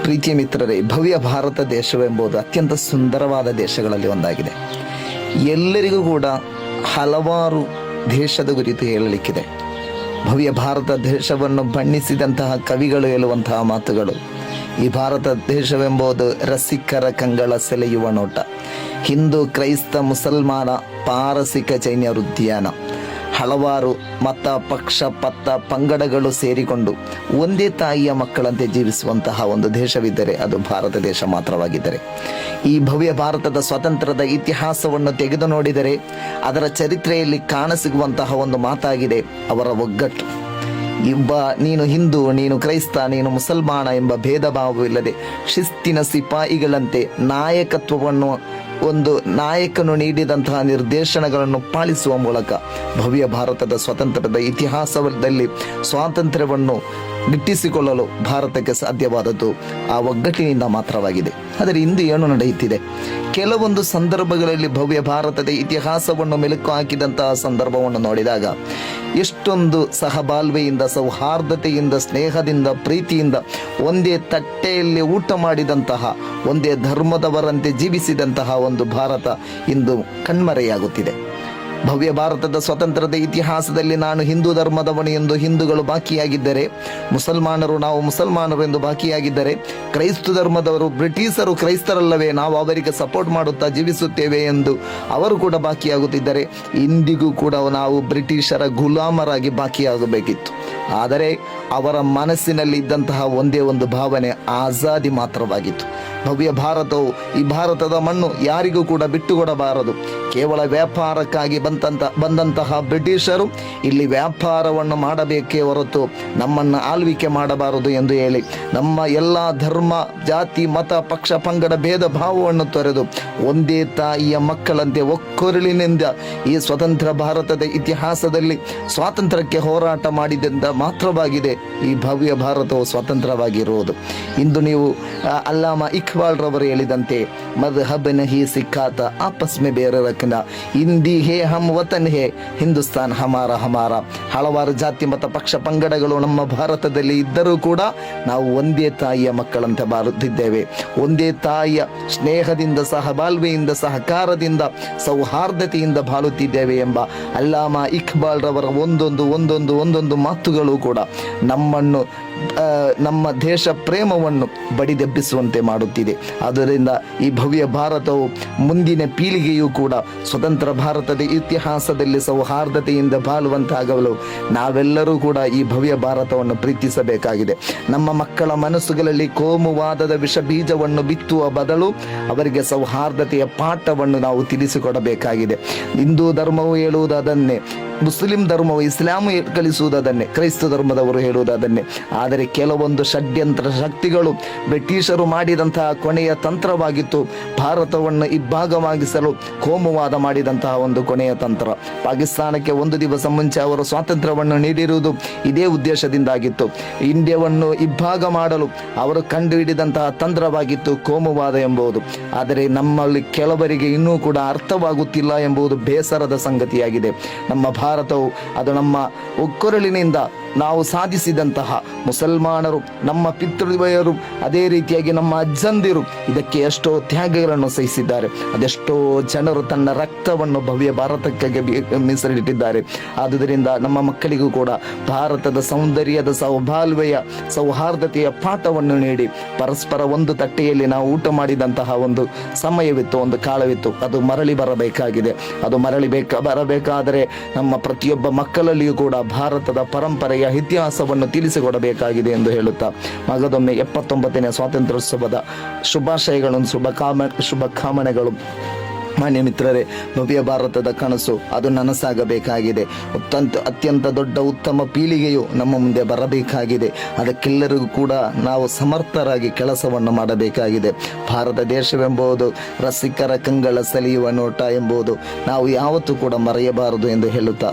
ಪ್ರೀತಿಯ ಮಿತ್ರರೇ, ಭವ್ಯ ಭಾರತ ದೇಶವೆಂಬುದು ಅತ್ಯಂತ ಸುಂದರವಾದ ದೇಶಗಳಲ್ಲಿ ಒಂದಾಗಿದೆ. ಎಲ್ಲರಿಗೂ ಕೂಡ ಹಲವಾರು ದೇಶದ ಕುರಿತು ಹೇಳಲಿಕ್ಕಿದೆ. ಭವ್ಯ ಭಾರತ ದೇಶವನ್ನು ಬಣ್ಣಿಸಿದಂತಹ ಕವಿಗಳು ಹೇಳುವಂತಹ ಮಾತುಗಳು, ಈ ಭಾರತ ದೇಶವೆಂಬುದು ರಸಿಕರ ಕಂಗಳ ಸೆಳೆಯುವ ನೋಟ, ಹಿಂದೂ ಕ್ರೈಸ್ತ ಮುಸಲ್ಮಾನ ಪಾರಸಿಕ ಜೈನ ಉದ್ಯಾನ, ಹಲವಾರು ಮತ ಪಕ್ಷ ಪತ್ತ ಪಂಗಡಗಳು ಸೇರಿಕೊಂಡು ಒಂದೇ ತಾಯಿಯ ಮಕ್ಕಳಂತೆ ಜೀವಿಸುವಂತಹ ಒಂದು ದೇಶವಿದ್ದರೆ ಅದು ಭಾರತ ದೇಶ ಮಾತ್ರವಾಗಿದ್ದರೆ. ಈ ಭವ್ಯ ಭಾರತದ ಸ್ವಾತಂತ್ರ್ಯದ ಇತಿಹಾಸವನ್ನು ತೆಗೆದು ನೋಡಿದರೆ ಅದರ ಚರಿತ್ರೆಯಲ್ಲಿ ಕಾಣಸಿಗುವಂತಹ ಒಂದು ಮಾತಾಗಿದೆ ಅವರ ಒಗ್ಗಟ್ಟು. ನೀನು ಹಿಂದೂ, ನೀನು ಕ್ರೈಸ್ತ, ನೀನು ಮುಸಲ್ಮಾನ ಎಂಬ ಭೇದ ಭಾವವಿಲ್ಲದೆ ಶಿಸ್ತಿನ ಸಿಪಾಯಿಗಳಂತೆ ನಾಯಕತ್ವವನ್ನು ಒಂದು ನಾಯಕನು ನೀಡಿದಂತಹ ನಿರ್ದೇಶನಗಳನ್ನು ಪಾಲಿಸುವ ಮೂಲಕ ಭವ್ಯ ಭಾರತದ ಸ್ವಾತಂತ್ರ್ಯದ ಇತಿಹಾಸದಲ್ಲಿ ಸ್ವಾತಂತ್ರ್ಯವನ್ನು ಗಿಟ್ಟಿಸಿಕೊಳ್ಳಲು ಭಾರತಕ್ಕೆ ಸಾಧ್ಯವಾದದ್ದು ಆ ಒಗ್ಗಟ್ಟಿನಿಂದ ಮಾತ್ರವಾಗಿದೆ. ಆದರೆ ಇಂದು ಏನು ನಡೆಯುತ್ತಿದೆ? ಕೆಲವೊಂದು ಸಂದರ್ಭಗಳಲ್ಲಿ ಭವ್ಯ ಭಾರತದ ಇತಿಹಾಸವನ್ನು ಮೆಲುಕು ಹಾಕಿದಂತಹ ಸಂದರ್ಭವನ್ನು ನೋಡಿದಾಗ ಎಷ್ಟೊಂದು ಸಹಬಾಳ್ವೆಯಿಂದ, ಸೌಹಾರ್ದತೆಯಿಂದ, ಸ್ನೇಹದಿಂದ, ಪ್ರೀತಿಯಿಂದ ಒಂದೇ ತಟ್ಟೆಯಲ್ಲಿ ಊಟ ಮಾಡಿದಂತಹ, ಒಂದೇ ಧರ್ಮದವರಂತೆ ಜೀವಿಸಿದಂತಹ ಒಂದು ಭಾರತ ಇಂದು ಕಣ್ಮರೆಯಾಗುತ್ತಿದೆ. ಭವ್ಯ ಭಾರತದ ಸ್ವಾತಂತ್ರ್ಯದ ಇತಿಹಾಸದಲ್ಲಿ ನಾನು ಹಿಂದೂ ಧರ್ಮದವನು ಎಂದು ಹಿಂದೂಗಳು ಬಾಕಿಯಾಗಿದ್ದರೆ, ಮುಸಲ್ಮಾನರು ನಾವು ಮುಸಲ್ಮಾನರು ಎಂದು ಬಾಕಿಯಾಗಿದ್ದರೆ, ಕ್ರೈಸ್ತ ಧರ್ಮದವರು ಬ್ರಿಟಿಷರು ಕ್ರೈಸ್ತರಲ್ಲವೇ, ನಾವು ಅವರಿಗೆ ಸಪೋರ್ಟ್ ಮಾಡುತ್ತಾ ಜೀವಿಸುತ್ತೇವೆ ಎಂದು ಅವರು ಕೂಡ ಬಾಕಿಯಾಗುತ್ತಿದ್ದರೆ, ಇಂದಿಗೂ ಕೂಡ ನಾವು ಬ್ರಿಟಿಷರ ಗುಲಾಮರಾಗಿ ಬಾಕಿಯಾಗಬೇಕಿತ್ತು. ಆದರೆ ಅವರ ಮನಸ್ಸಿನಲ್ಲಿ ಇದ್ದಂತಹ ಒಂದೇ ಒಂದು ಭಾವನೆ ಆಜಾದಿ ಮಾತ್ರವಾಗಿತ್ತು. ಭವ್ಯ ಭಾರತವು, ಈ ಭಾರತದ ಮಣ್ಣು ಯಾರಿಗೂ ಕೂಡ ಬಿಟ್ಟುಕೊಡಬಾರದು. ಕೇವಲ ವ್ಯಾಪಾರಕ್ಕಾಗಿ ಬಂದಂತಹ ಬ್ರಿಟಿಷರು ಇಲ್ಲಿ ವ್ಯಾಪಾರವನ್ನು ಮಾಡಬೇಕೇ ಹೊರತು ನಮ್ಮನ್ನು ಆಳ್ವಿಕೆ ಮಾಡಬಾರದು ಎಂದು ಹೇಳಿ ನಮ್ಮ ಎಲ್ಲ ಧರ್ಮ, ಜಾತಿ, ಮತ, ಪಕ್ಷ, ಪಂಗಡ ಭೇದ ಭಾವವನ್ನು ತೊರೆದು ಒಂದೇ ತಾಯಿಯ ಮಕ್ಕಳಂತೆ ಒಕ್ಕೊರಳಿನಿಂದ ಈ ಸ್ವತಂತ್ರ ಭಾರತದ ಇತಿಹಾಸದಲ್ಲಿ ಸ್ವಾತಂತ್ರ್ಯಕ್ಕೆ ಹೋರಾಟ ಮಾಡಿದ್ದರಿಂದ ಮಾತ್ರವಾಗಿದೆ ಈ ಭವ್ಯ ಭಾರತವು ಸ್ವತಂತ್ರವಾಗಿರುವುದು. ಇಂದು ನೀವು ಅಲ್ಲಾಮ ಇಕ್ಬಾಲ್ ರವರು ಹೇಳಿದಂತೆ ಮದ್ಹಬ್ ನಹಿ ಸಿಕ್ಕಾತ ಆಪಸ್ ಮೇ ಬೇರೆ ರಖನ, ಹಿಂದಿ ಹೇ ಹಮ್ ವತನ್ ಹೇ ಹಿಂದೂಸ್ತಾನ್ ಹಮಾರ ಹಮಾರ. ಹಲವಾರು ಜಾತಿ ಮತ ಪಕ್ಷ ಪಂಗಡಗಳು ನಮ್ಮ ಭಾರತದಲ್ಲಿ ಇದ್ದರೂ ಕೂಡ ನಾವು ಒಂದೇ ತಾಯಿಯ ಮಕ್ಕಳಂತೆ ಬಾರುತ್ತಿದ್ದೇವೆ. ಒಂದೇ ತಾಯಿಯ ಸ್ನೇಹದಿಂದ, ಸಹಬಾಳ್ವೆಯಿಂದ, ಸಹಕಾರದಿಂದ, ಸೌಹಾರ್ದತೆಯಿಂದ ಬಾಳುತ್ತಿದ್ದೇವೆ ಎಂಬ ಅಲ್ಲಾಮ ಇಕ್ಬಾಲ್ ರವರ ಒಂದೊಂದು ಮಾತುಗಳು ಕೂಡ ನಮ್ಮನ್ನು, ನಮ್ಮ ದೇಶ ಪ್ರೇಮವನ್ನು ಬಡಿದೆಬ್ಬಿಸುವಂತೆ ಮಾಡುತ್ತಿದೆ. ಆದ್ದರಿಂದ ಈ ಭವ್ಯ ಭಾರತವು ಮುಂದಿನ ಪೀಳಿಗೆಯೂ ಕೂಡ ಸ್ವತಂತ್ರ ಭಾರತದ ಇತಿಹಾಸದಲ್ಲಿ ಸೌಹಾರ್ದತೆಯಿಂದ ಬಾಳುವಂತಾಗಲು ನಾವೆಲ್ಲರೂ ಕೂಡ ಈ ಭವ್ಯ ಭಾರತವನ್ನು ಪ್ರೀತಿಸಬೇಕಾಗಿದೆ. ನಮ್ಮ ಮಕ್ಕಳ ಮನಸ್ಸುಗಳಲ್ಲಿ ಕೋಮುವಾದದ ವಿಷ ಬೀಜವನ್ನು ಬಿತ್ತುವ ಬದಲು ಅವರಿಗೆ ಸೌಹಾರ್ದತೆಯ ಪಾಠವನ್ನು ನಾವು ತಿಳಿಸಿಕೊಡಬೇಕಾಗಿದೆ. ಹಿಂದೂ ಧರ್ಮವು ಹೇಳುವುದನ್ನೇ, ಮುಸ್ಲಿಂ ಧರ್ಮವು, ಇಸ್ಲಾಮು ಕಲಿಸುವುದನ್ನೇ, ಕ್ರೈಸ್ತ ಧರ್ಮದವರು ಹೇಳುವುದನ್ನೇ. ಆದರೆ ಕೆಲವೊಂದು ಷಡ್ಯಂತ್ರ ಶಕ್ತಿಗಳು, ಬ್ರಿಟಿಷರು ಮಾಡಿದಂತಹ ಕೊನೆಯ ತಂತ್ರವಾಗಿತ್ತು ಭಾರತವನ್ನು ಇಬ್ಬಾಗವಾಗಿಸಲು ಕೋಮುವಾದ ಮಾಡಿದಂತಹ ಒಂದು ಕೊನೆಯ ತಂತ್ರ. ಪಾಕಿಸ್ತಾನಕ್ಕೆ ಒಂದು ದಿವಸ ಮುಂಚೆ ಅವರು ಸ್ವಾತಂತ್ರ್ಯವನ್ನು ನೀಡಿರುವುದು ಇದೇ ಉದ್ದೇಶದಿಂದಾಗಿತ್ತು. ಇಂಡಿಯಾವನ್ನು ಇಬ್ಬಾಗ ಮಾಡಲು ಅವರು ಕಂಡುಹಿಡಿದಂತಹ ತಂತ್ರವಾಗಿತ್ತು ಕೋಮುವಾದ ಎಂಬುದು. ಆದರೆ ನಮ್ಮಲ್ಲಿ ಕೆಲವರಿಗೆ ಇನ್ನೂ ಕೂಡ ಅರ್ಥವಾಗುತ್ತಿಲ್ಲ ಎಂಬುದು ಬೇಸರದ ಸಂಗತಿಯಾಗಿದೆ. ನಮ್ಮ ಭಾರತವು ಅದು ನಮ್ಮ ಒಕ್ಕೊರಳಿನಿಂದ ನಾವು ಸಾಧಿಸಿದಂತಹ ಮುಸಲ್ಮಾನರು, ನಮ್ಮ ಪಿತೃದ್ವಯರು, ಅದೇ ರೀತಿಯಾಗಿ ನಮ್ಮ ಅಜ್ಜಂದಿರು ಇದಕ್ಕೆ ಎಷ್ಟೋ ತ್ಯಾಗಗಳನ್ನು ಸಹಿಸಿದ್ದಾರೆ. ಅದೆಷ್ಟೋ ಜನರು ತನ್ನ ರಕ್ತವನ್ನು ಭವ್ಯ ಭಾರತಕ್ಕಾಗಿ ಮೀಸಲಿಟ್ಟಿದ್ದಾರೆ. ಆದುದರಿಂದ ನಮ್ಮ ಮಕ್ಕಳಿಗೂ ಕೂಡ ಭಾರತದ ಸೌಂದರ್ಯದ, ಸೌಬಾಳ್ವೆಯ, ಸೌಹಾರ್ದತೆಯ ಪಾಠವನ್ನು ನೀಡಿ ಪರಸ್ಪರ ಒಂದು ತಟ್ಟೆಯಲ್ಲಿ ನಾವು ಊಟ ಮಾಡಿದಂತಹ ಒಂದು ಸಮಯವಿತ್ತು, ಒಂದು ಕಾಲವಿತ್ತು. ಅದು ಮರಳಿ ಬರಬೇಕಾಗಿದೆ. ಅದು ಬರಬೇಕಾದರೆ ನಮ್ಮ ಪ್ರತಿಯೊಬ್ಬ ಮಕ್ಕಳಲ್ಲಿಯೂ ಕೂಡ ಭಾರತದ ಪರಂಪರೆಯ ಇತಿಹಾಸವನ್ನು ತಿಳಿಸಿಕೊಡಬೇಕಾಗಿದೆ ಎಂದು ಹೇಳುತ್ತಾ ಮಗದೊಮ್ಮೆ 79ನೇ ಸ್ವಾತಂತ್ರ್ಯೋತ್ಸವದ ಶುಭಾಶಯಗಳನ್ನು, ಶುಭ ಕಾಮನೆಗಳು. ಮಾನ್ಯ ಮಿತ್ರರೇ, ಭವ್ಯ ಭಾರತದ ಕನಸು ಅದು ನನಸಾಗಬೇಕಾಗಿದೆ. ಅತ್ಯಂತ ದೊಡ್ಡ ಉತ್ತಮ ಪೀಳಿಗೆಯು ನಮ್ಮ ಮುಂದೆ ಬರಬೇಕಾಗಿದೆ. ಅದಕ್ಕೆಲ್ಲರಿಗೂ ಕೂಡ ನಾವು ಸಮರ್ಥರಾಗಿ ಕೆಲಸವನ್ನು ಮಾಡಬೇಕಾಗಿದೆ. ಭಾರತ ದೇಶವೆಂಬುದು ರಸಿಕರ ಕಂಗಳ ಸೆಳೆಯುವ ನೋಟ ಎಂಬುದು ನಾವು ಯಾವತ್ತೂ ಕೂಡ ಮರೆಯಬಾರದು ಎಂದು ಹೇಳುತ್ತಾ